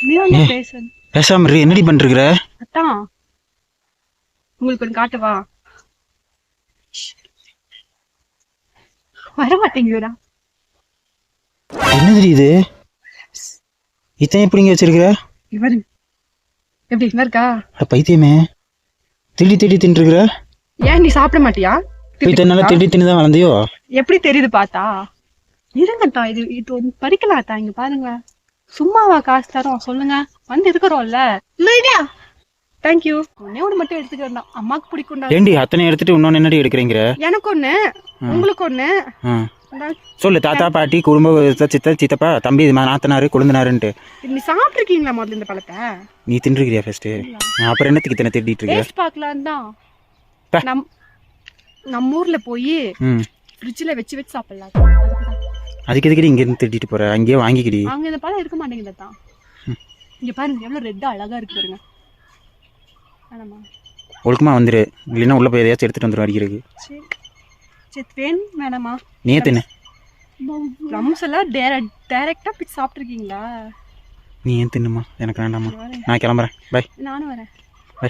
நீ பேசு. பேசாம இரு. என்னடி பண்ணிருக்கிற? அதான் உங்களுக்கு ஒன்று காட்டவா? வர மாட்டேங்குதுடா. என்னது இது? இத்தனை எப்படிங்க வச்சிருக்கிற? இவரு எப்படி இருக்கா? பைத்தியமே, திடி திடி தின்னுருக்கிற. ஏன் நீ சாப்பிட மாட்டியா? இத்தனை திடி தின்னு தான் வளர்ந்தியோ? எப்படி தெரியுது பார்த்தா? இருங்கத்தா, இது இது ஒன்று பறிக்கலாத்தா. இங்க பாருங்க, சும்மாவா காசு தரோம் சொல்லுங்க? வந்து இருக்கிறோம்ல. தேங்க்யூ. ஒன்னே ஒன்று மட்டும் எடுத்துக்கிறேன், அம்மாக்கு பிடிக்கும்டா. ஏண்டி அத்தனை எடுத்துட்டு இன்னொன்னு என்னடி எடுக்கிறீங்க? எனக்கு ஒன்று, உங்களுக்கு ஒன்று. சொல்லு. தாத்தா பாட்டி குடும்ப சித்தப்பா தம்பி நாத்தனாரு கொழுந்தனாருன்ட்டு. நீ சாப்பிட்டுருக்கீங்களா முதல்ல இந்த பழத்தை? நீ தின்றுக்கிறியா ஃபர்ஸ்ட்? அப்புறம் என்னத்துக்கு இத்தனை திட்டிட்டு இருக்க? டேஸ்ட் பார்க்கலாம் தான். நம்ம ஊர்ல போய் ஃப்ரிட்ஜ்ல வச்சு சாப்பிடலாம். அதுக்கு எதுக்கடி இங்க இருந்து திட்டிட்டு போற? அங்கேயே வாங்கிக்கிடி. அங்க இந்த பழம் இருக்க மாட்டேங்குது தான். இங்க பாருங்க எவ்வளவு ரெட்டா அழகா இருக்கு பாருங்க. ஒழுக்கமா வந்துரு, இல்லைன்னா உள்ள போய் எதையாச்சும் எடுத்துட்டு வந்துடும் அடிக்கிறதுக்கு. வேணும் மேடமா? நீயே தின்னு. ப்ளம்ஸ் எல்லாம் டைரக்டா பிச்சு சாப்பிட்டுருக்கீங்களா? நீ ஏன் தின்னுமா? எனக்கு வேண்டாமா, நான் கிளம்புறேன். பை. நானும் வரேன். பை.